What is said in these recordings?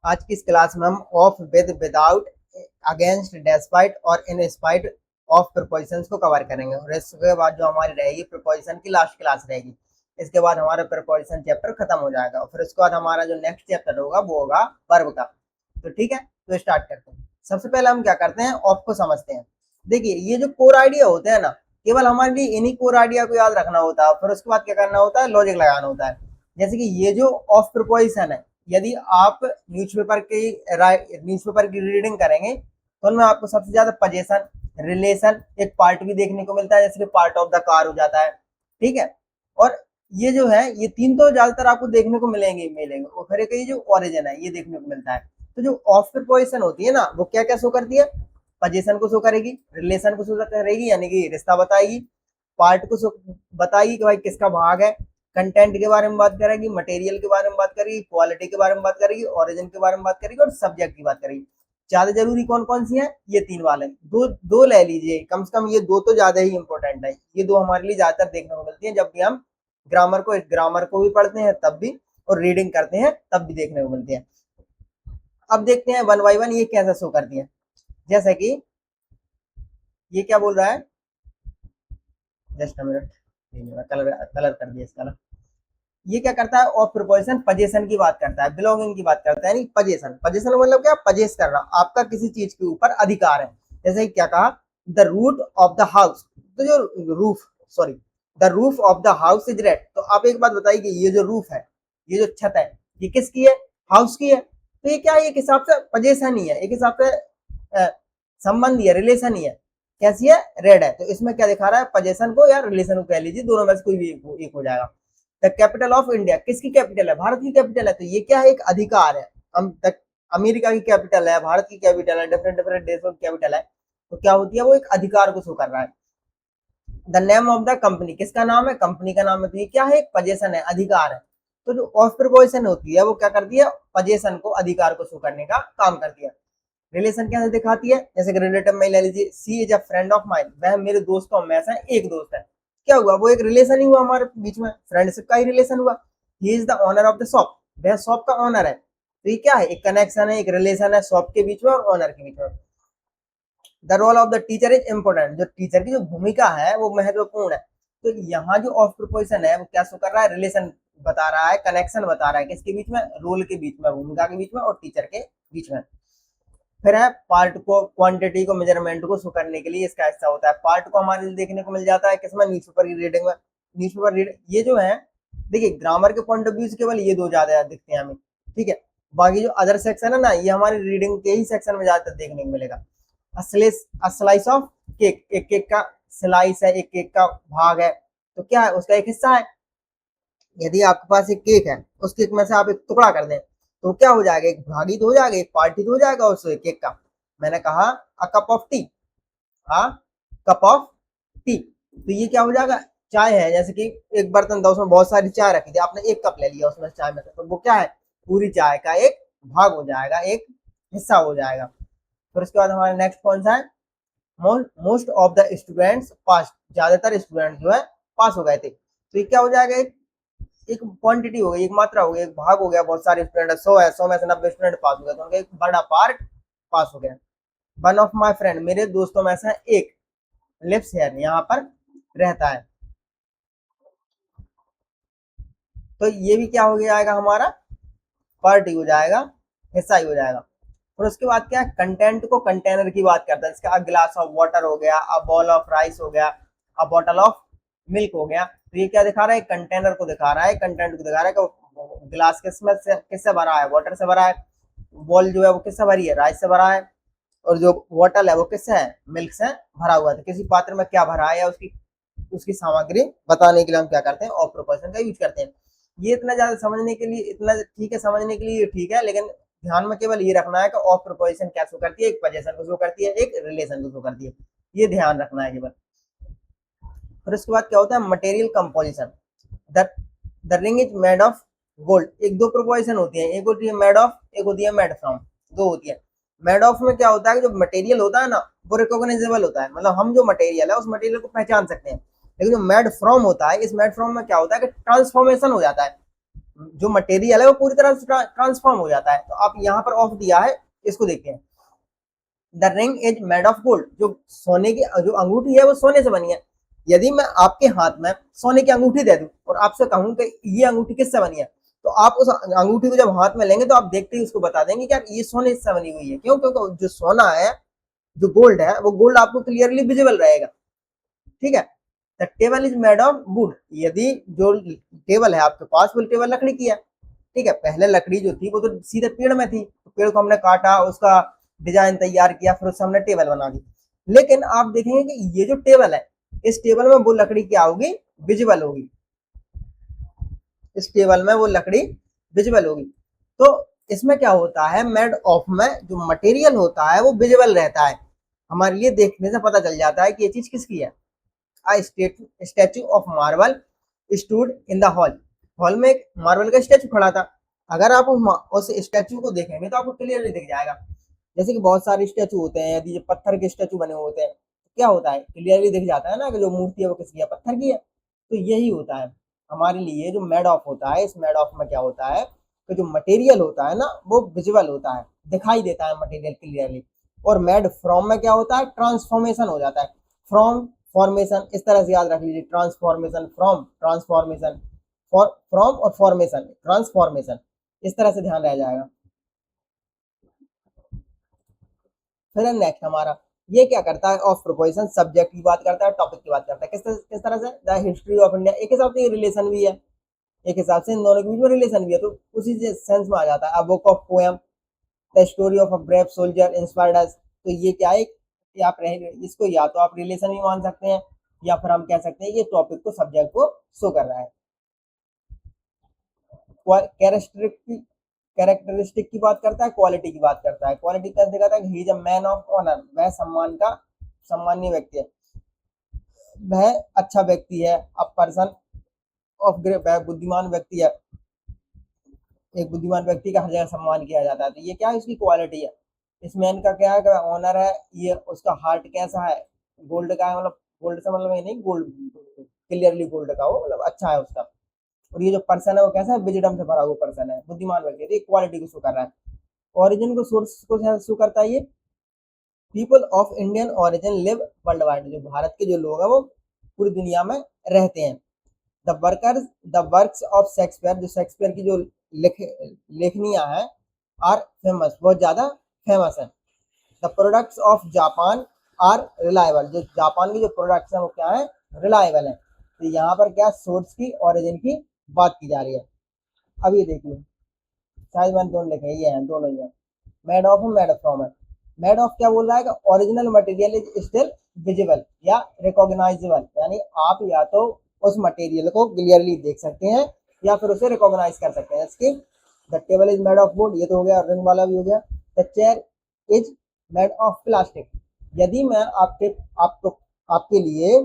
आज की इस क्लास में हम of, with, without, against, despite और इन स्पाइट ऑफ प्रीपोजिशंस को कवर करेंगे। और इसके बाद जो हमारी रहेगी प्रीपोजिशन की लास्ट क्लास रहेगी। इसके बाद हमारा प्रीपोजिशन चैप्टर खत्म हो जाएगा और फिर उसके बाद हमारा जो नेक्स्ट चैप्टर होगा वो होगा वर्ब का। तो ठीक है, तो स्टार्ट करते हैं। सबसे पहले हम क्या करते हैं, ऑफ को समझते हैं। देखिए, ये जो कोर आइडिया होते हैं ना, केवल हमारे लिए इन्हीं कोर आइडिया को याद रखना होता है। फिर उसके बाद क्या करना होता है, लॉजिक लगाना होता है। जैसे कि ये जो ऑफ प्रीपोजिशन है, यदि आप न्यूज़पेपर की रीडिंग करेंगे तो उनमें आपको सबसे ज्यादा पोजीशन, रिलेशन, एक पार्ट भी देखने को मिलता है, जैसे कि पार्ट ऑफ द कार हो जाता है। ठीक है, और ये जो है, ये तीन तो ज्यादातर आपको देखने को मिलेंगे और फिर एक ये जो ओरिजिन है, ये देखने को मिलता है। तो जो ऑफ प्रीपोजिशन होती है ना, वो क्या क्या शो करती है, पोजीशन को शो करेगी, रिलेशन को शो करेगी यानी कि रिश्ता बताएगी, पार्ट को शो बताएगी कि भाई किसका भाग है, कंटेंट के बारे में बात करेगी, मटेरियल के बारे में बात करेगी, क्वालिटी के बारे में बात करेगी, ओरिजिन के बारे में बात करेगी और सब्जेक्ट की बात करेगी। ज्यादा जरूरी कौन कौन सी है, ये तीन वाले, दो दो ले लीजिए, कम से कम ये दो तो ज्यादा ही इंपॉर्टेंट है। ये दो हमारे लिए ज्यादातर देखने को मिलती है जब भी हम ग्रामर को भी पढ़ते हैं तब भी, और रीडिंग करते हैं तब भी देखने को मिलती है। अब देखते हैं वन बाई वन ये कैसे शो करती है। जैसे कि ये क्या बोल रहा है, just a minute, colour colour कर दिया इसका। ये क्या करता है, ऑफ प्रीपोजिशन पोजीशन की बात करता है, बिलोंगिंग की बात करता है। नहीं, पोजीशन, पोजीशन मतलब क्या, पजेस करना, आपका किसी चीज के ऊपर अधिकार है। जैसे क्या कहा, the root of the house, तो जो roof, sorry, the roof of the house is red. तो आप एक बात बताइए कि ये जो रूफ है, ये जो छत है, ये किसकी है, हाउस की है। तो ये क्या है, एक हिसाब से पोजीशन ही है, एक हिसाब से संबंध ही है, रिलेशन ही है। कैसी है, रेड है। तो इसमें क्या दिखा रहा है, पोजीशन को या रिलेशन को कह लीजिए, दोनों में से कोई भी एक हो जाएगा। द कैपिटल ऑफ इंडिया, किसकी कैपिटल है, भारत की कैपिटल है। तो ये क्या है, एक अधिकार है। हम तक अमेरिका की कैपिटल है, भारत की कैपिटल है, डिफरेंट डिफरेंट देशों की कैपिटल है, तो क्या होती है, वो एक अधिकार को शो कर रहा है। The name of the company, किसका नाम है, कंपनी का नाम है। तो ये क्या है, एक पोजीशन है, अधिकार है। तो जो ऑफ प्रीपोजिशन होती है वो क्या करती है, पोजीशन को, अधिकार को शो करने का काम करती है। रिलेशन कैसे दिखाती है, जैसे कि रिलेटिव में ले लीजिए, she is a friend of mine, वह मेरे दोस्तों में से एक दोस्त है। क्या हुआ, वो एक रिलेशन ही हुआ हमारे बीच में, फ्रेंडशिप का ही रिलेशन हुआ। He is the owner of the shop, वह शॉप का ओनर है। तो ये क्या है, एक कनेक्शन है, एक रिलेशन है शॉप के बीच में और ओनर के बीच में। The role of the teacher is important, जो टीचर की जो भूमिका है वो महत्वपूर्ण है। तो यहाँ जो ऑफ प्रीपोजिशन है वो क्या शो कर रहा है, रिलेशन बता रहा है, कनेक्शन बता रहा है, किसके बीच में, रोल के बीच में, भूमिका के बीच में और टीचर के बीच में। फिर है पार्ट को, क्वांटिटी को, मेजरमेंट को शो करने के लिए इसका हिस्सा होता है। पार्ट को हमारे लिए देखने को मिल जाता है किसमें, न्यूज़पेपर की रीडिंग में। न्यूज़पेपर रीडिंग ये जो है, देखिए ग्रामर के पॉइंट ऑफ व्यू से केवल ये दो ज्यादा दिखते हैं हमें। ठीक है, बाकी जो अदर सेक्शन है ना, ये हमारी रीडिंग के ही सेक्शन में ज्यादातर देखने को मिलेगा। स्लाइस ऑफ केक, एक केक का स्लाइस है, एक केक का भाग है, तो क्या है, उसका एक हिस्सा है। यदि आपके पास एक केक है, उस केक में से आप एक टुकड़ा कर दें तो क्या हो जाएगा, एक भागी तो हो जाएगा, एक पार्टी तो हो जाएगा उस केक का। मैंने कहा a cup of tea, a cup of tea, तो ये क्या हो जाएगा, चाय है। जैसे कि एक बर्तन था, उसमें बहुत सारी चाय रखी थी, आपने एक कप ले लिया उसमें चाय में से, तो वो क्या है, पूरी चाय का एक भाग हो जाएगा, एक हिस्सा हो जाएगा। फिर उसके बाद हमारा नेक्स्ट कौन सा है, most of the students pass, ज्यादातर स्टूडेंट जो है पास हो गए थे। तो ये क्या हो जाएगा, एक क्वांटिटी हो गई, एक मात्रा हो गई, एक भाग हो गया। बहुत सारे स्टूडेंट, 100 है, 100 में से 90 स्टूडेंट पास हो गए, तो उनका एक बड़ा पार्ट पास हो गया। वन ऑफ माई फ्रेंड, मेरे दोस्तों में से एक, लिव्स हियर, यहाँ पर रहता है। तो ये भी क्या हो जाएगा, हमारा पार्ट ही हो जाएगा, हिस्सा ही हो जाएगा। और उसके बाद क्या है, कंटेंट को कंटेनर की बात करता है। इसका ग्लास ऑफ वाटर हो गया, अ बॉल ऑफ राइस हो गया, अ बॉटल ऑफ मिल्क हो गया। तो ये क्या दिखा रहा है, कंटेनर को दिखा रहा है, कंटेंट को दिखा रहा है कि गिलास किससे भरा है, वाटर से भरा है। बॉल जो है वो किससे भरी है, राइस से भरा है। और जो बॉटल है वो किससे है, मिल्क से भरा हुआ है। किसी पात्र में क्या भरा है या उसकी उसकी सामग्री बताने के लिए हम क्या करते हैं, ऑफ प्रोपोर्शन का यूज करते हैं। ये इतना ज्यादा समझने के लिए, इतना ठीक है समझने के लिए ठीक है, लेकिन ध्यान में केवल ये रखना है कि ऑफ प्रोपोजिशन क्या शो करती है, एक पोजीशन को शो करती है, एक रिलेशन को शो करती है। ये ध्यान रखना है केवल। फिर उसके बाद क्या होता है, material composition. The ring is made of gold, एक दो प्रोपोजिशन होती है, एक होती है मेड ऑफ, एक होती है मेड फ्रॉम, दो होती है। मेड ऑफ में क्या होता है कि जो मटेरियल होता है ना, वो रिकॉग्नाइजेबल होता है, मतलब हम जो मटेरियल है उस मटेरियल को पहचान सकते हैं। लेकिन जो मेड फ्रॉम होता है, इस मेड फ्रॉम में क्या होता है कि ट्रांसफॉर्मेशन हो जाता है। जो मटेरियल है वो पूरी तरह से ट्रांसफॉर्म हो जाता है। तो आप यहाँ पर ऑफ दिया है, इसको देखते हैं। The ring is made of gold, जो सोने की जो अंगूठी है वो सोने से बनी है। यदि मैं आपके हाथ में सोने की अंगूठी दे दूं और आपसे कहूं कि ये अंगूठी किससे बनी है, तो आप उस अंगूठी को जब हाथ में लेंगे तो आप देखते ही उसको बता देंगे कि यार ये सोने से बनी हुई है। क्यों? क्योंकि जो सोना है, जो गोल्ड है, वो गोल्ड आपको क्लियरली विजिबल रहेगा। ठीक है। The table is made of would, यदि जो टेबल है आपके पास वो टेबल लकड़ी की है। ठीक है। पहले लकड़ी जो थी वो तो सीधे पेड़ में थी, तो पेड़ को हमने काटा, उसका डिजाइन तैयार किया, फिर उससे हमने टेबल बना दी। लेकिन आप देखेंगे कि ये जो टेबल है, इस टेबल में वो लकड़ी क्या होगी? विजिबल होगी। इस टेबल में वो लकड़ी विजिबल होगी। तो इसमें क्या होता है, मेड ऑफ में जो मटेरियल होता है वो विजिबल रहता है, हमारे लिए देखने से पता चल जाता है कि ये चीज किसकी है। Statue of marble stood in the hall, hall में एक मार्बल का स्टैचू खड़ा था। अगर आप उस स्टैचू को देखेंगे तो आपको क्लियरली दिख जाएगा। जैसे कि बहुत सारे स्टैचू होते हैं, यदि जो पत्थर के स्टैचू बने होते हैं, क्या होता है, क्लियरली दिख जाता है ना कि जो मूर्ति है वो किसकी है, पत्थर की है। तो यही होता है हमारे लिए जो मेड ऑफ होता है। इस मेड ऑफ में क्या होता है कि जो मटेरियल होता है ना वो विजिबल होता है, दिखाई देता है मटेरियल क्लियरली। और मेड फ्रॉम में क्या होता है, ट्रांसफॉर्मेशन हो जाता है। फ्रॉम, फॉर्मेशन, इस तरह से याद रख लीजिए, ट्रांसफॉर्मेशन, फ्रॉम, ट्रांसफॉर्मेशन, फ्रॉम और फॉर्मेशन, ट्रांसफॉर्मेशन, इस तरह से ध्यान रह जाएगा। फिर नेक्स्ट हमारा ये क्या करता है, ऑफ प्रोपोजिशन, सब्जेक्ट की बात करता है, टॉपिक की बात करता है। किस तरह से, द हिस्ट्री ऑफ इंडिया, एक हिसाब से रिलेशन भी है, एक हिसाब से इन दोनों के बीच में रिलेशन भी है, तो उसी से सेंस में आ जाता है। A book of poem, the story of a brave soldier inspired us, तो ये क्या है, कि आप इसको या तो आप रिलेशन भी मान सकते हैं, या फिर हम कह सकते हैं ये टॉपिक को, सब्जेक्ट को शो कर रहा है। कैरेक्टरिस्टिक की बात करता है, क्वालिटी की बात करता है। क्वालिटी कैसे दिखाता है, he is a man of honour, वह सम्मान का सम्मानीय व्यक्ति है, वह अच्छा व्यक्ति है। अ पर्सन ऑफ ग्रेट, वह बुद्धिमान व्यक्ति है, एक बुद्धिमान व्यक्ति का हर जगह सम्मान किया जाता है। तो ये क्या है, इसकी क्वालिटी है। इस मैन का क्या है, ऑनर है। ये उसका हार्ट कैसा है, गोल्ड का है, मतलब गोल्ड से मतलब ये नहीं गोल्ड क्लियरली गोल्ड का हो, मतलब अच्छा है उसका। और ये जो पर्सन है वो कैसा है, विजडम से भरा हुआ पर्सन है, बुद्धिमान व्यक्ति है। तो क्वालिटी को शो कर रहा है। ओरिजिन को, सोर्स को शो करता है ये। People of Indian origin live world wide, जो भारत के जो लोग हैं वो पूरी दुनिया में रहते हैं। द वर्क्स ऑफ शेक्सपियर, जो शेक्सपियर की जो लेखनियां हैं, आर फेमस, बहुत ज्यादा फेमस है। The products of Japan are reliable, जो जापान की जो प्रोडक्ट्स हैं वो क्या है, रिलायबल है। तो यहाँ पर क्या, सोर्स की, ओरिजिन की बात की जा रही है। अब ये देखिए, शायद मैंने दोनों लिखे, ये हैं दोनों ही हैं, मेड ऑफ और मेड फ्रॉम है। मेड ऑफ क्या बोल रहा है कि original material is still visible या रिकॉग्नाइजेबल, यानी आप या तो उस मटेरियल को क्लियरली देख सकते हैं या फिर उसे रिकॉग्नाइज कर सकते हैं। इसके the table is made of would, ये तो हो गया, रिंग वाला भी हो गया। The chair is made of plastic, यदि मैं आपके लिए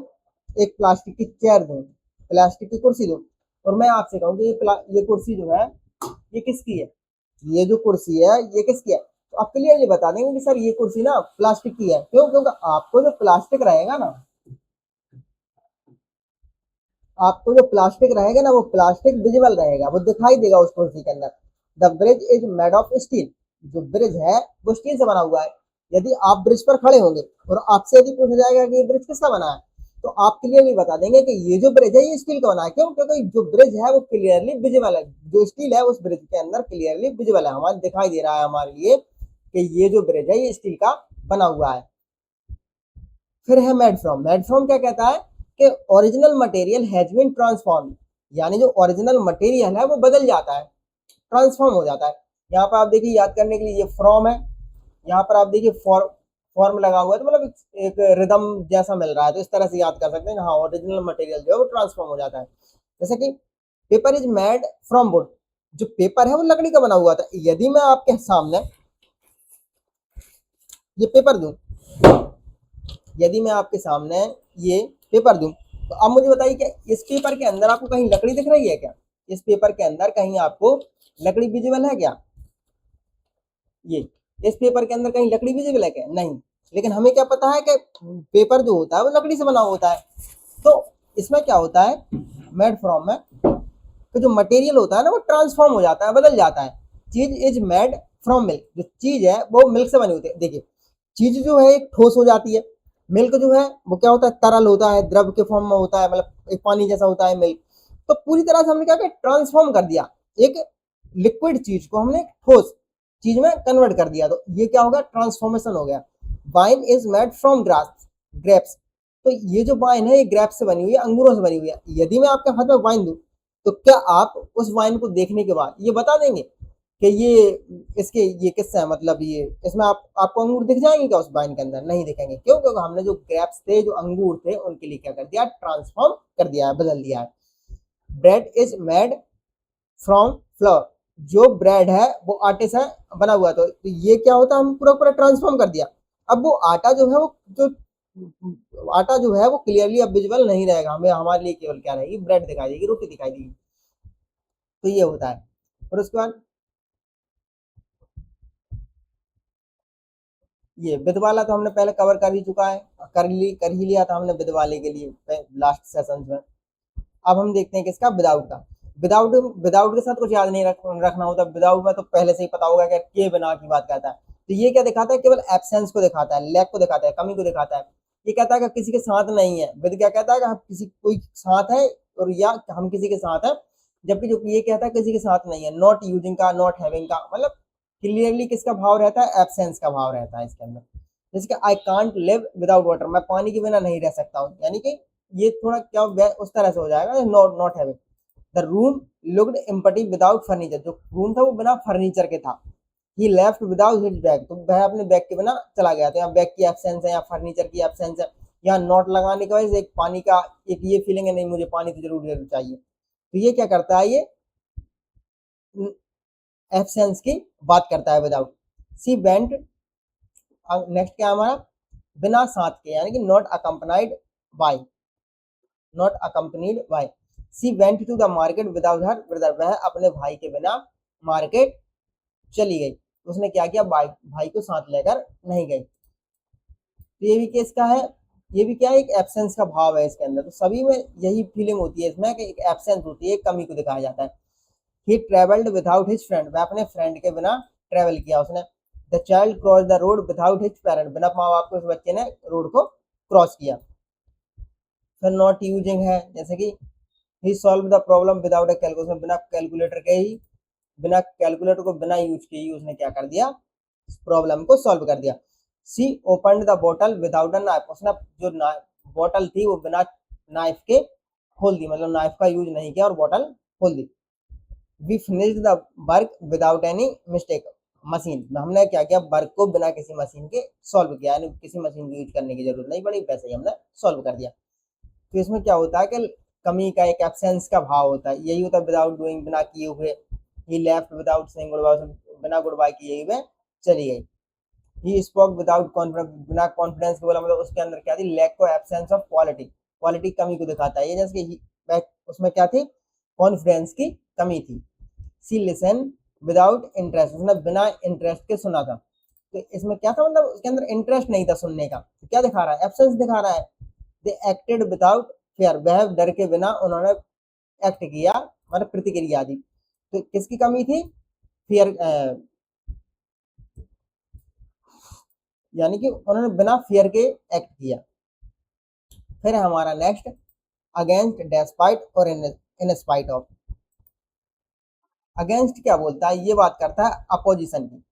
एक प्लास्टिक की चेयर दूं, प्लास्टिक की कुर्सी दूं, और मैं आपसे कहूँ कि ये कुर्सी जो है ये किसकी है, ये जो कुर्सी है ये किसकी है, तो आप क्लियरली बता देंगे कि सर ये कुर्सी ना प्लास्टिक की है। क्यों? क्योंकि आपको जो प्लास्टिक रहेगा ना, आपको जो प्लास्टिक रहेगा ना, वो प्लास्टिक विजिबल रहेगा, वो दिखाई देगा उस कुर्सी के अंदर। The bridge is made of steel, जो ब्रिज है वो स्टील से बना हुआ है। यदि आप ब्रिज पर खड़े होंगे और आपसे यदि पूछा जाएगा कि ये ब्रिज किसका बना है, तो आप क्लियरली बता देंगे कि ये जो ब्रिज है ये स्टील का बना है। क्यों? क्योंकि जो ब्रिज है वो क्लियरली विजिबल है, जो स्टील है उस ब्रिज के अंदर क्लियरली विजिबल है, हमारे दिखाई दे रहा है हमारे लिए कि ये जो ब्रिज है ये स्टील का बना हुआ है। फिर है मेड फ्रॉम, मेड फ्रॉम क्या कहता है कि original material has been transform, यानी जो ओरिजिनल मटेरियल है वो बदल जाता है, ट्रांसफॉर्म हो जाता है। यहाँ पर आप देखिए, याद करने के लिए, ये फ्रॉम है, यहाँ पर आप देखिए फॉर्म लगा हुआ है, तो मतलब एक रिदम जैसा मिल रहा है, तो इस तरह से याद कर सकते हैं। हाँ, ओरिजिनल मटेरियल जो है वो ट्रांसफॉर्म हो जाता है। जैसे कि paper is made from would, जो पेपर है वो लकड़ी का बना हुआ था। यदि मैं आपके सामने ये पेपर दूं, यदि मैं आपके सामने ये पेपर दूं, तो अब मुझे बताइए कि इस पेपर के अंदर आपको कहीं लकड़ी दिख रही है क्या? इस पेपर के अंदर कहीं आपको लकड़ी विजिबल है क्या? ये इस पेपर के अंदर कहीं लकड़ी विजिबल है क्या? नहीं। लेकिन हमें क्या पता है कि पेपर जो होता है वो लकड़ी से बना होता है। तो इसमें क्या होता है, मेड फ्रॉम में तो जो मटेरियल होता है ना वो ट्रांसफॉर्म हो जाता है, बदल जाता है। चीज इज मेड फ्रॉम मिल्क, जो चीज है वो मिल्क से बनी होती है। देखिए चीज जो है एक ठोस हो जाती है, मिल्क जो है वो क्या होता है, तरल होता है, द्रव के फॉर्म में होता है, मतलब एक पानी जैसा होता है मिल्क। तो पूरी तरह से हमने क्या किया, ट्रांसफॉर्म कर दिया, एक लिक्विड चीज को हमने ठोस चीज में कन्वर्ट कर दिया, तो ये क्या होगा, ट्रांसफॉर्मेशन हो गया। Wine is made from grapes, तो ये जो वाइन है ये ग्रेप्स से बनी हुई है, अंगूरों से बनी हुई है। यदि मैं आपके हाथ में वाइन दूं तो क्या आप उस वाइन को देखने के बाद ये बता देंगे कि ये इसके ये किससे है, मतलब ये इसमें आपको अंगूर दिख जाएंगे क्या उस वाइन के अंदर? नहीं दिखेंगे। क्यों? क्योंकि हमने जो ग्रेप्स थे, जो अंगूर थे, उनके लिए क्या कर दिया, ट्रांसफॉर्म कर दिया है, बदल दिया है। Bread is made from floor, जो ब्रेड है वो आटे से बना हुआ, तो ये क्या होता है, हम पूरा पूरा ट्रांसफॉर्म कर दिया। अब वो आटा जो है, वो जो आटा जो है वो क्लियरली अब विजिबल नहीं रहेगा, हमें हमारे लिए केवल क्या रहेगी, ब्रेड दिखाई देगी, रोटी दिखाई देगी। तो ये होता है। और उसके बाद ये विद वाला तो हमने पहले कवर कर ही चुका है, कर ही लिया था हमने विद वाले के लिए लास्ट सेशन में। अब हम देखते हैं किसका, विदाउट का। विदाउट विदाउट के साथ कुछ याद नहीं रखना होता। विदाउट में तो पहले से ही पता होगा कि के बिना की बात करता है। तो ये क्या दिखाता है, केवल एब्सेंस को दिखाता है, लैक को दिखाता है, कमी को दिखाता है। ये कहता है कि किसी के साथ नहीं है। विद क्या कहता है कि हम किसी कोई साथ है, और या हम किसी के साथ है। जबकि जो ये कहता है किसी के साथ नहीं है। नॉट यूजिंग का, नॉट हैविंग का, मतलब क्लियरली किसका भाव रहता है, एब्सेंस का भाव रहता है इसके अंदर। जैसे कि I can't live without water, मैं पानी के बिना नहीं रह सकता हूँ, यानी कि ये थोड़ा क्या उस तरह से हो जाएगा, not not having. The room looked empty without furniture, जो रूम था वो बिना फर्नीचर के था। ही लेफ्ट विदाउट हिज बैग, तो वह अपने बैग के बिना चला गया। तो यहाँ बैग की एब्सेंस है, यहाँ फर्नीचर की एब्सेंस है। यहाँ नॉट लगाने की वजह से एक पानी का एक ये फीलिंग है, नहीं मुझे पानी तो जरूर जरूर चाहिए। तो ये क्या करता है, ये एब्सेंस की बात करता है, विदाउट। सी वेंट, नेक्स्ट क्या हमारा, बिना साथ के, यानी कि not accompanied by, not accompanied by. She went to the market without her brother, वह अपने भाई के बिना मार्केट चली गई। उसने क्या किया, भाई को साथ लेकर नहीं गई। तो ये भी केस का है, ये भी क्या है, एक एब्सेंस का भाव है इसके अंदर। तो सभी में यही फीलिंग होती है इसमें कि एक एब्सेंस होती है, एक कमी को दिखाया जाता है। ही ट्रेवल्ड विदाउट हिज फ्रेंड, वह अपने फ्रेंड के बिना ट्रेवल किया उसने। The child cross the road without his parent, बिना माँ बाप के उस बच्चे ने रोड को क्रॉस किया। फिर नॉट यूजिंग है, जैसे कि he solve the problem without a calculation, बिना कैलकुलेटर के ही, बिना कैलकुलेटर को बिना यूज के ही उसने क्या कर दिया, प्रॉब्लम को सॉल्व कर दिया। सी ओपन द बोतल विदाउट अ नाइफ, उसने जो बोतल थी वो बिना नाइफ के खोल दी, मतलब नाइफ का यूज नहीं किया और बोतल खोल दी। We finish the work without any mistake machine, हमने क्या किया, वर्क को बिना किसी मशीन के सॉल्व किया, यानी किसी मशीन की यूज करने की जरूरत नहीं पड़ी, वैसे ही हमने सॉल्व कर दिया। तो इसमें क्या होता है कि कमी का एक एब्सेंस का भाव होता है, यही होता है विदाउट डूइंग, बिना किए हुए। He left without saying good bye, बिना गुड बाय किए हुए चली गई। ही स्पोक विदाउट कॉन्फिडेंस, बिना कॉन्फिडेंस के बोला, मतलब उसके अंदर क्या थी, लैक को एब्सेंस ऑफ क्वालिटी, क्वालिटी कमी को दिखाता है ये। जैसे कि उसमें क्या थी, कॉन्फिडेंस की कमी थी। सी लिसन विदाउट इंटरेस्ट, उसने बिना इंटरेस्ट के सुना था। तो इसमें क्या था, मतलब उसके अंदर इंटरेस्ट नहीं था सुनने का। तो क्या दिखा रहा है, एब्सेंस दिखा रहा है। दे एक्टेड विदाउट फेयर, वह डर के बिना उन्होंने एक्ट किया, मतलब प्रतिक्रिया दी। तो किसकी कमी थी, फियर, यानी कि उन्होंने बिना फियर के एक्ट किया। फिर हमारा नेक्स्ट, अगेंस्ट, डेस्पाइट और इन स्पाइट ऑफ। अगेंस्ट क्या बोलता है, ये बात करता है अपोजिशन की,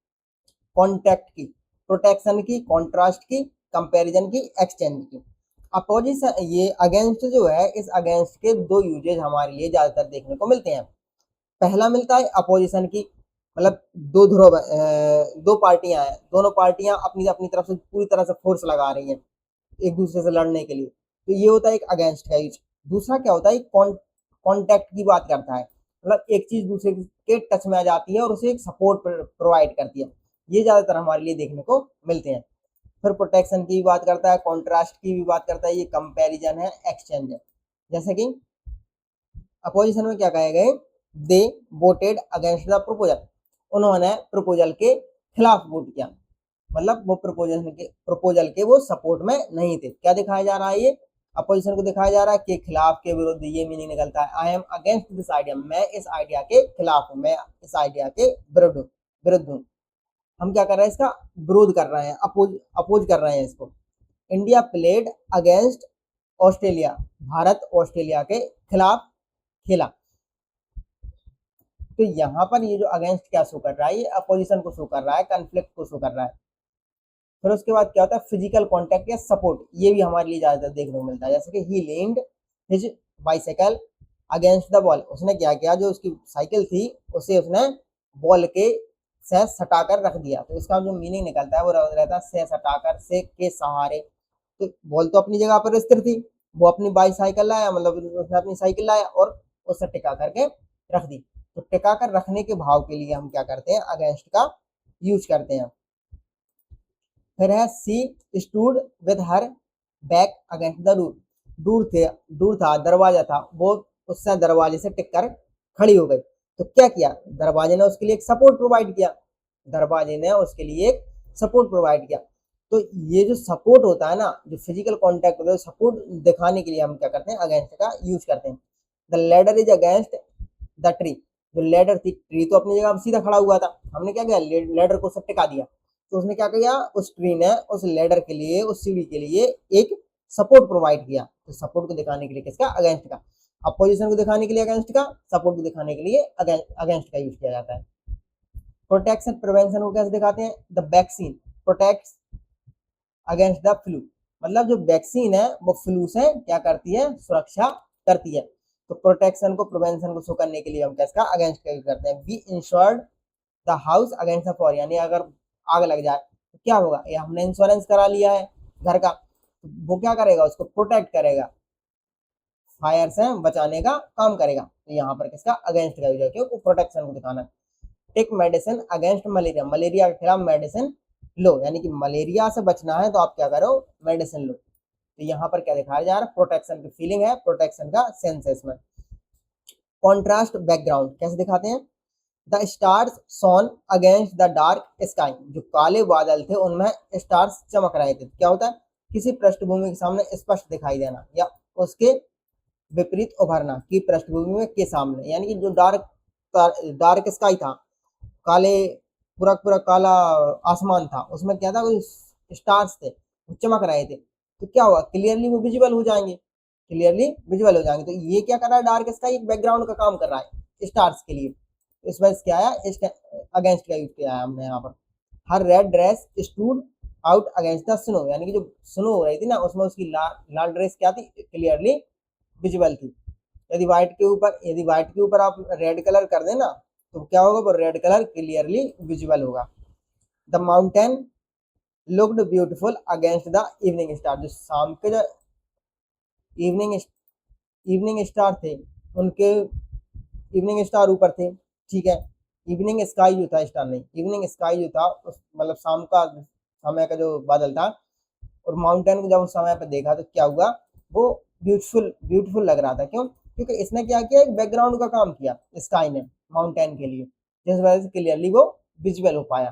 कॉन्टेक्ट की, प्रोटेक्शन की, कॉन्ट्रास्ट की, कंपैरिजन की, एक्सचेंज की। अपोजिशन, ये अगेंस्ट जो है, इस अगेंस्ट के दो यूजेज हमारे लिए ज्यादातर देखने को मिलते हैं। पहला मिलता है अपोजिशन की, मतलब दो ध्रुव, दो पार्टियां हैं, दोनों पार्टियां अपनी अपनी तरफ से पूरी तरह से फोर्स लगा रही हैं एक दूसरे से लड़ने के लिए। तो ये होता है एक अगेंस्ट का यूज। दूसरा क्या होता है, कॉन्टेक्ट की बात करता है, मतलब एक चीज दूसरे के टच में आ जाती है और उसे एक सपोर्ट प्रोवाइड करती है। ये ज्यादातर हमारे लिए देखने को मिलते हैं। फिर प्रोटेक्शन की भी बात करता है, कॉन्ट्रास्ट की भी बात करता है, ये कंपैरिजन है, एक्सचेंज है। जैसे कि अपोजिशन में क्या कहे गए, दे वोटेड अगेंस्ट द प्रपोजल, उन्होंने प्रपोजल के खिलाफ वोट किया, मतलब वो प्रपोजल के वो सपोर्ट में नहीं थे। क्या दिखाया जा रहा है, ये अपोजिशन को दिखाया जा रहा है के खिलाफ, के विरुद्ध, ये मीनिंग निकलता है। I am against this idea, मैं इस आइडिया के खिलाफ हूँ, मैं इस आइडिया के विरुद्ध हूँ। हम क्या कर रहे हैं, इसका विरोध कर रहे हैं, अपोज कर रहे हैं इसको। India played against Australia, Bharat Australia के खिलाफ खेला। तो यहाँ पर ये जो अगेंस्ट क्या शो कर रहा है, ये अपोजिशन को शो कर रहा है, कन्फ्लिक्ट को शो कर रहा है। फिर उसके बाद क्या होता है, फिजिकल कांटेक्ट या सपोर्ट, ये भी हमारे लिए ज्यादातर देखने को मिलता है। जैसे कि he leaned his bicycle against the wall, उसने क्या किया, जो उसकी साइकिल थी उसे उसने बॉल के से सटाकर रख दिया। तो इसका जो मीनिंग निकलता है वो रहता है से सटाकर, से के सहारे। तो बॉल तो अपनी जगह पर स्थिर थी, वो अपनी बाइसाइकिल लाया, मतलब उसने अपनी साइकिल लाया और उससे टिका करके रख दी। तो टिका कर रखने के भाव के लिए हम क्या करते हैं, अगेंस्ट का यूज करते हैं। फिर है she stood with her back against the door, दूर था, दरवाजा था, वो उससे दरवाजे से टिक कर खड़ी हो गई। तो क्या किया, दरवाजे ने उसके लिए एक सपोर्ट प्रोवाइड किया, दरवाजे ने उसके लिए एक सपोर्ट प्रोवाइड किया। तो ये जो सपोर्ट होता है ना, जो फिजिकल कांटेक्ट होता है, सपोर्ट दिखाने के लिए हम क्या करते हैं, अगेंस्ट का यूज करते हैं। The ladder is against the tree, जो लेडर थी, ट्री तो अपनी जगह सीधा खड़ा हुआ था, हमने क्या किया, लेडर को सब टिका दिया। तो उसने क्या किया, उस ट्री ने उस लेडर के लिए, उस सीढ़ी के लिए एक सपोर्ट प्रोवाइड किया। तो सपोर्ट को दिखाने के लिए किसका, अगेंस्ट का। अपोजिशन को दिखाने के लिए अगेंस्ट का, सपोर्ट को दिखाने के लिए अगेंस्ट का यूज किया जाता है। प्रोटेक्शन प्रिवेंशन को कैसे दिखाते हैं, the vaccine protects against the flu, मतलब जो वैक्सीन है वो फ्लू से क्या करती है, सुरक्षा करती है। तो प्रोटेक्शन को, प्रिवेंशन को शो करने के लिए हम किसका, अगेंस्ट का यूज करते हैं। We insured the house against the for, यानी अगर आग लग जाए तो क्या होगा, ये हमने इंश्योरेंस करा लिया है घर का, तो वो क्या करेगा, उसको प्रोटेक्ट करेगा, फायर से बचाने का काम करेगा। तो यहाँ पर किसका, अगेंस्ट का यूज है, क्योंकि प्रोटेक्शन को दिखाना। Take medicine against malaria, malaria के खिलाफ मेडिसिन लो, यानी कि मलेरिया से बचना है तो आप क्या करो, मेडिसिन लो। तो यहाँ पर क्या दिखाया जा रहा है, प्रोटेक्शन की फीलिंग है, प्रोटेक्शन का सेंस है इसमें। कॉन्ट्रास्ट बैकग्राउंड कैसे दिखाते हैं, the stars shone against the dark sky, जो काले बादल थे उनमें स्टार्स चमक रहे थे। क्या होता है, किसी पृष्ठभूमि के सामने स्पष्ट दिखाई देना या उसके विपरीत उभरना, की पृष्ठभूमि में के सामने, यानी कि जो डार्क स्काई था, काले पूरा काला आसमान था, उसमें क्या था, स्टार्स थे, वो चमक रहे थे। तो क्या हुआ, क्लियरली वो विजुअल हो जाएंगे, क्लियरली विजुअल हो जाएंगे। तो ये क्या कर रहा है, डार्क स्काई एक बैकग्राउंड का काम कर रहा है स्टार्स के लिए। इस वजह से क्या आया, अगेंस्ट का यूज किया है हमने यहाँ पर। Her red dress stood out against the snow, यानी कि जो स्नो हो रही थी ना, उसमें उसकी लाल ड्रेस क्या थी, क्लियरली विजुअल थी। यदि व्हाइट के ऊपर आप रेड कलर कर देना तो क्या होगा, वो रेड कलर क्लियरली विजुअल होगा। The mountain looked beautiful against the evening star, जो शाम के जो इवनिंग स्टार थे, उनके इवनिंग स्टार ऊपर थे, ठीक है। इवनिंग स्काई जो था, स्टार नहीं, इवनिंग स्काई जो था, उस मतलब शाम का समय का जो बादल था, और माउंटेन को जब उस समय पर देखा तो क्या हुआ, वो ब्यूटीफुल लग रहा था। क्यों, क्योंकि इसने क्या किया, एक बैकग्राउंड का काम किया स्काई ने माउंटेन के लिए, जिस वजह से क्लियरली वो विजुअल हो पाया।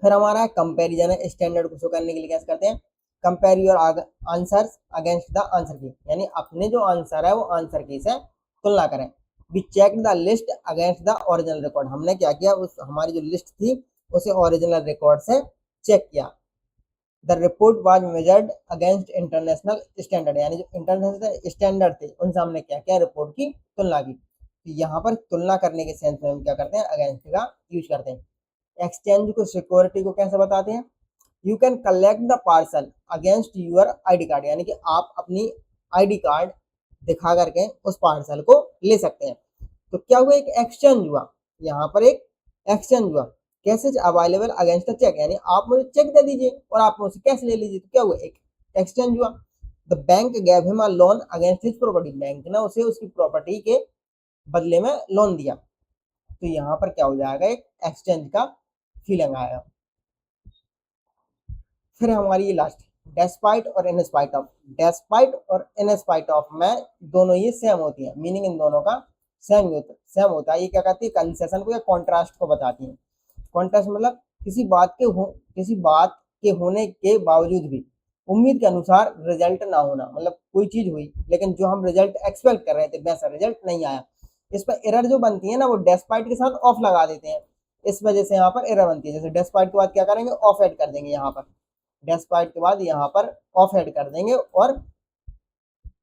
फिर हमारा है कंपैरिजन है, स्टैंडर्ड को शो करने के लिए कैसे करते हैं, compare your answers against the answer की, यानी अपने जो आंसर है वो आंसर की से तुलना करें। We check the list against the original record, हमने क्या किया, उस हमारी जो लिस्ट थी उसे ओरिजिनल रिकॉर्ड से चेक किया। The report was measured against international standard, यानी जो इंटरनेशनल स्टैंडर्ड थे उनसे हमने क्या किया, रिपोर्ट की तुलना की। तो यहाँ पर तुलना करने के सेंस में हम क्या करते हैं, अगेंस्ट का यूज करते हैं। एक्सचेंज को, सिक्योरिटी को कैसे बताते हैं, you can collect the parcel against your ID card, यानी कि आप अपनी आईडी कार्ड दिखा करके उस पार्सल को ले सकते हैं। तो क्या हुआ, एक एक्सचेंज हुआ, यहाँ पर एक एक्सचेंज हुआ। कैसे, अवेलेबल अगेंस्ट द चेक, यानी आप मुझे चेक दे दीजिए और आप मुझसे कैश ले लीजिए। तो क्या हुआ, एक एक्सचेंज हुआ। The bank gave him a loan against his property, bank ने उसे उसकी प्रॉपर्टी के बदले में लोन दिया। तो यहाँ पर क्या हो जाएगा, एक एक्सचेंज का फीलिंग आएगा। फिर हमारी ये लास्ट, डेस्पाइट और इन स्पाइट ऑफ, डेस्पाइट और इन स्पाइट ऑफ में दोनों ये सेम होती है, मीनिंग इन दोनों का सेम होता है। ये क्या कहती है, कंसेशन को या कॉन्ट्रास्ट को बताती है। कॉन्ट्रास्ट मतलब किसी बात के होने के बावजूद भी उम्मीद के अनुसार रिजल्ट ना होना, मतलब कोई चीज हुई लेकिन जो हम रिजल्ट एक्सपेक्ट कर रहे थे वैसा रिजल्ट नहीं आया। इस पर एरर जो बनती है ना वो डेस्पाइट के साथ ऑफ लगा देते हैं, इस वजह से यहाँ पर एरर बनती है। जैसे डेस्पाइट के बाद क्या करेंगे, ऑफ ऐड कर देंगे, यहाँ पर डेस्पाइट के बाद यहाँ पर ऑफ ऐड कर देंगे और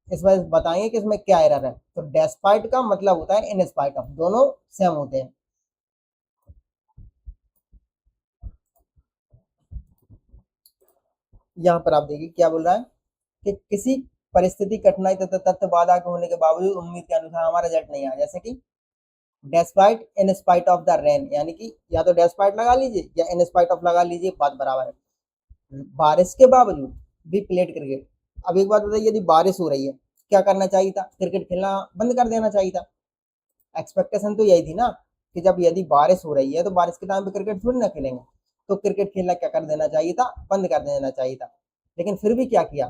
इस वजह से बताएंगे कि इसमें क्या एरर है। तो डेस्पाइट का मतलब होता है इन स्पाइट ऑफ, दोनों सेम होते हैं। यहाँ पर आप देखिए क्या बोल रहा है कि किसी परिस्थिति, कठिनाई तथा तथ्य बाधा के होने के बावजूद उम्मीद के अनुसार हमारा रिजल्ट नहीं आया। जैसे कि despite in spite of the rain, यानी कि या तो डेस्पाइट लगा लीजिए या इन स्पाइट ऑफ लगा लीजिए, बात बराबर है। बारिश के बावजूद भी प्लेड क्रिकेट। अब एक बात बताइए, यदि बारिश हो रही है क्या करना चाहिए था, क्रिकेट खेलना बंद कर देना चाहिए था। एक्सपेक्टेशन तो यही थी ना कि जब यदि बारिश हो रही है तो बारिश के टाइम पे क्रिकेट थोड़ी ना खेलेंगे, तो क्रिकेट खेलना क्या कर देना चाहिए था, बंद कर देना चाहिए था। लेकिन फिर भी क्या किया,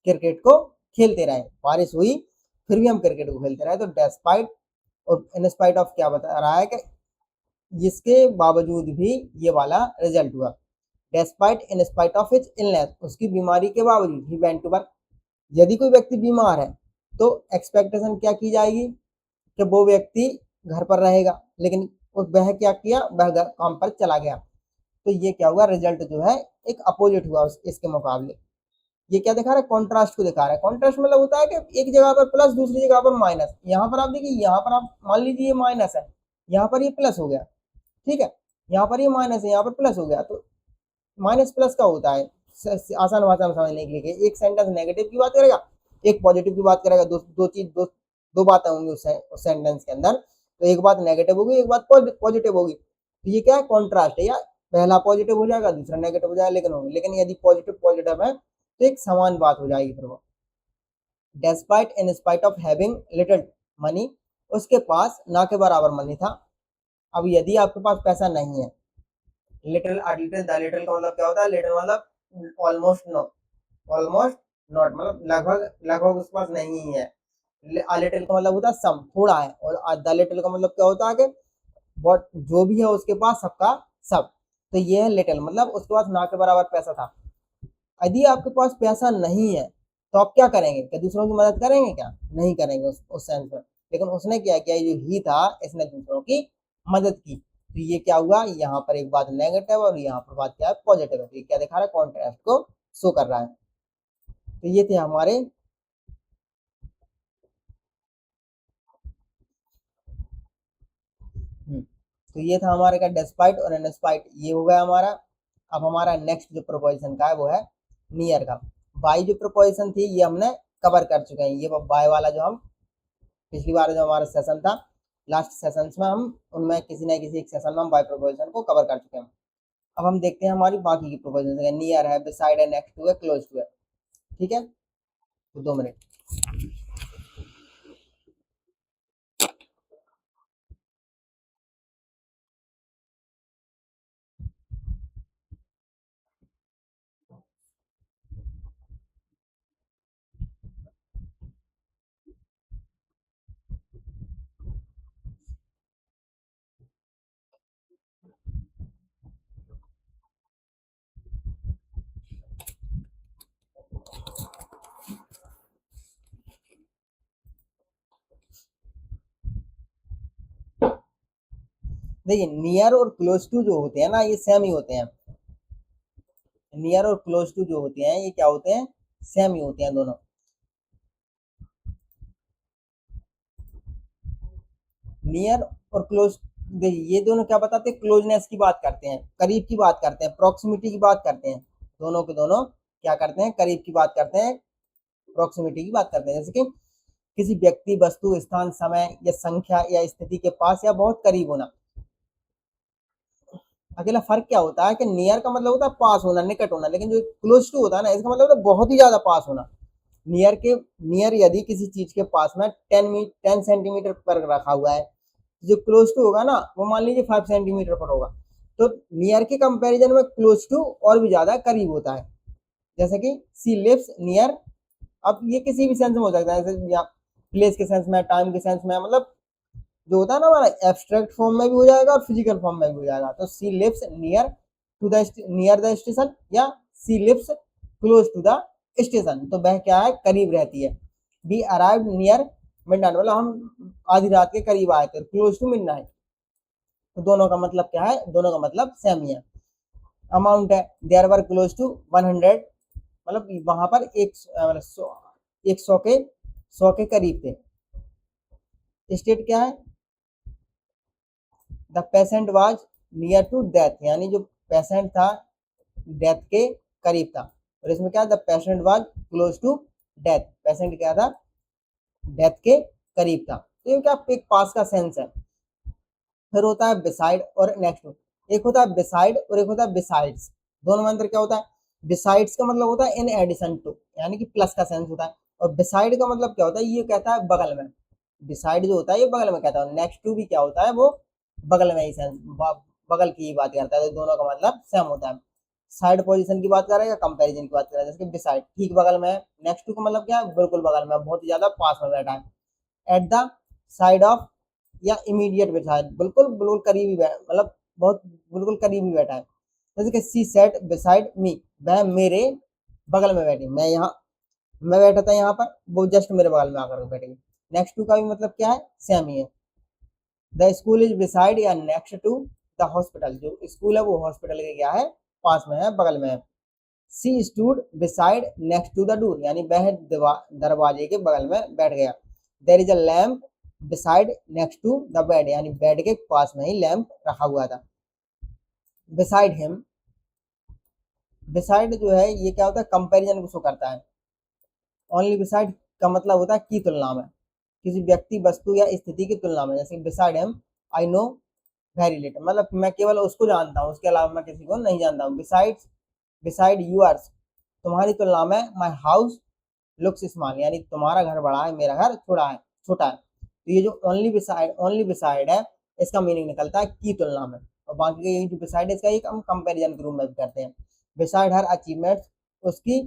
क्रिकेट को खेलते रहे, बारिश हुई फिर भी हम क्रिकेट को खेलते रहे। तो डेस्पाइट और इन स्पाइट ऑफ क्या बता रहा है कि इसके बावजूद भी ये वाला रिजल्ट हुआ। Despite in spite of his illness, उसकी बीमारी के बावजूद ही वेंट टू वर्क। यदि कोई व्यक्ति बीमार है तो एक्सपेक्टेशन क्या की जाएगी कि वो व्यक्ति घर पर रहेगा, लेकिन वह क्या किया, वह काम पर चला गया। तो ये क्या हुआ, रिजल्ट जो है एक अपोजिट हुआ इसके मुकाबले। ये क्या दिखा रहा है, कॉन्ट्रास्ट को दिखा रहा है। कॉन्ट्रास्ट मतलब होता है कि एक जगह पर प्लस दूसरी जगह पर माइनस। यहाँ पर आप देखिए, यहाँ पर आप मान लीजिए ये माइनस है, यहाँ पर ये प्लस हो गया, ठीक है, यहाँ पर ये माइनस है, यहाँ पर प्लस हो गया। तो माइनस प्लस का होता है, आसान भाषा में समझने के लिए, एक सेंटेंस नेगेटिव की बात करेगा, एक पॉजिटिव की बात करेगा, दो बातें होंगी उस सेंटेंस के अंदर। तो एक बात नेगेटिव होगी, एक बात पॉजिटिव होगी। तो ये क्या है, कॉन्ट्रास्ट है, या पहला पॉजिटिव हो जाएगा दूसरा नेगेटिव हो जाएगा, लेकिन यदि पॉजिटिव पॉजिटिव है तो एक समान बात हो जाएगी फिर वो। Despite in spite of having little money, उसके पास ना के बराबर मनी था। अब यदि आपके पास पैसा नहीं है, लिटिल लिटिल द लिटिल का मतलब क्या होता है, लिटिल मतलब ऑलमोस्ट नो, ऑलमोस्ट नॉट मतलब लगभग लगभग उसके पास नहीं है। लिटिल का मतलब होता है सम, थोड़ा है, और द लिटिल का मतलब क्या होता है कि बट जो भी है उसके पास सबका सब। तो ये है लिटिल, मतलब उसके पास ना के बराबर पैसा था। यदि आपके पास पैसा नहीं है तो आप क्या करेंगे, क्या दूसरों की मदद करेंगे, क्या नहीं करेंगे उस सेंस में। लेकिन उसने क्या किया, जो ही था इसने दूसरों की मदद की। तो ये क्या हुआ, यहाँ पर एक बात नेगेटिव और यहाँ पर बात क्या है, पॉजिटिव है। तो ये क्या दिखा रहा है, कॉन्ट्रास्ट को शो कर रहा है। तो ये थे हमारे तो ये था हमारे का डेस्पाइट और इनस्पाइट, ये हो गया हमारा। अब हमारा नेक्स्ट जो प्रोपोजिशन का है वो है नियर का। बाई जो प्रोपोजिशन थी ये हमने कवर कर चुके हैं। ये बाय वाला जो हम पिछली बार जो हमारा सेशन था, लास्ट सेशंस में हम उनमें किसी न किसी एक सेशन में हम बाय प्रोपोजिशन को कवर कर चुके हैं। अब हम देखते हैं हमारी बाकी की प्रोपोजिशन, नियर है, बिसाइड है, नेक्स्ट टू है, क्लोज टू है। ठीक है, तो 2 मिनट। देखिए, नियर और क्लोज टू जो होते हैं ना ये सेम ही होते हैं। नियर और क्लोज टू जो होते हैं ये क्या होते हैं, सेम ही होते हैं दोनों। नियर और क्लोज, देखिए ये दोनों क्या बताते हैं, क्लोजनेस की बात करते हैं, करीब की बात करते हैं, प्रॉक्सिमिटी की बात करते हैं। दोनों के दोनों क्या करते हैं, करीब की बात करते हैं, प्रॉक्सिमिटी की बात करते हैं। जैसे कि किसी व्यक्ति, वस्तु, स्थान, समय या संख्या या स्थिति के पास या बहुत करीब होना। अकेला फर्क क्या होता है कि नियर का मतलब होता है पास होना, निकट होना, लेकिन जो क्लोज टू होता है ना इसका मतलब होता है बहुत ही ज्यादा पास होना। नियर यदि किसी चीज के पास में 10 सेंटीमीटर पर रखा हुआ है, जो क्लोज टू होगा ना वो मान लीजिए 5 सेंटीमीटर पर होगा। तो नियर के कंपैरिजन में क्लोज टू और भी ज्यादा करीब होता है। जैसे कि सी लिव्स नियर, अब ये किसी भी सेंस में हो सकता है, जैसे प्लेस के सेंस में, टाइम के सेंस में, मतलब जो होता है ना हमारा एब्स्ट्रैक्ट फॉर्म में भी हो जाएगा और फिजिकल फॉर्म में भी हो जाएगा। तो she lives near the station या she lives close to the station, तो वह क्या है, करीब रहती है। वी अराइव्ड नियर मिडनाइट, मतलब हम आधी रात के करीब आए थे। क्लोज टू मिडनाइट, तो दोनों का मतलब क्या है, दोनों का मतलब सेम ही है। अमाउंट है, देयर वर क्लोज टू 100, मतलब वहां पर मतलब 100 के करीब थे। स्टेट क्या है, the patient was near to death, यानी जो पेशेंट था डेथ के करीब था। और इसमें क्या, the patient was close to death, patient क्या था, डेथ के करीब था। तो ये क्या एक पास का सेंस है। फिर होता है बिसाइड और नेक्स्ट टू। एक होता है बिसाइड और एक होता है बिसाइड्स। दोनों में अंतर क्या होता है, बिसाइड्स का मतलब होता है इन एडिशन टू, यानी कि प्लस का सेंस होता है। और बिसाइड का मतलब क्या होता है, ये कहता है बगल में। बिसाइड जो होता है ये बगल में कहता है, नेक्स्ट टू भी क्या होता है, वो बगल में ही सेंस, बगल की ही बात करता है। तो दोनों का मतलब सेम होता है। साइड पोजीशन की बात कर रहे हैं या कंपैरिजन की बात कर रहे हैं, जैसे बिसाइड ठीक बगल में है, नेक्स्ट टू का मतलब क्या है, बिल्कुल बगल में, बहुत ही ज्यादा पास में बैठा है। एट द साइड ऑफ या इमीडिएट बिसाइड, बिल्कुल बिल्कुल करीबी मतलब बहुत बिल्कुल करीबी बैठा है। जैसे कि सी सेट बिसाइड मी, वह मेरे बगल में बैठी, मैं बैठा था यहाँ पर, वो जस्ट मेरे बगल में आकर बैठेगी। नेक्स्ट टू का भी मतलब क्या है, सेम ही है। द स्कूल इज बिसाइड या नेक्स्ट टू द हॉस्पिटल, जो स्कूल है वो हॉस्पिटल के क्या है, पास में है, बगल में है। She stood beside next to the door, यानी वह दरवाजे के बगल में बैठ गया। There is a lamp beside next to the bed, यानी बेड के पास में ही लैम्प रखा हुआ था। बिसाइड हिम, बिसाइड जो है ये क्या होता है, कंपैरिजन को शो करता है। ओनली बिसाइड का मतलब होता है की तुलना में, किसी व्यक्ति वस्तु या स्थिति की तुलना में। जैसे beside him I know very little, मतलब मैं केवल उसको जानता हूँ, उसके अलावा मैं किसी को नहीं जानता हूँ। बिसाइड यूअर्स, तुम्हारी तुलना में, माई हाउस लुक्स स्मॉल, यानी तुम्हारा घर बड़ा है, मेरा घर छोटा है। तो ये जो ओनली बिसाइड है, इसका मीनिंग निकलता है की तुलना में। और बाकी का ये जो बिसाइड है, इसका एक हम कंपैरिजन के रूप में भी करते हैं। बिसाइड हर अचीवमेंट, उसकी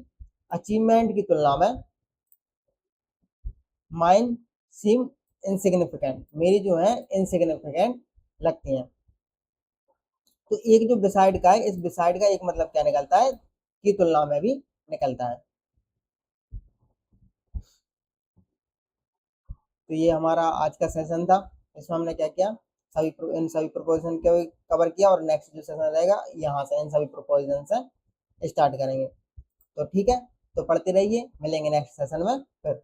अचीवमेंट की तुलना में, माइन सीम इनसिग्निफिकेंट, मेरी जो है इनसिग्निफिकेंट लगती हैं। तो एक जो बिसाइड का है, इस बिसाइड का एक मतलब क्या निकलता है, की तुलना में भी निकलता है। तो ये हमारा आज का सेशन था। इसमें हमने क्या किया, इन सभी प्रोपोजिशन को कवर किया, और नेक्स्ट जो सेशन रहेगा यहाँ से इन सभी प्रोपोजिशन से स्टार्ट करेंगे। तो ठीक है, तो पढ़ते रहिए, मिलेंगे नेक्स्ट सेशन में फिर।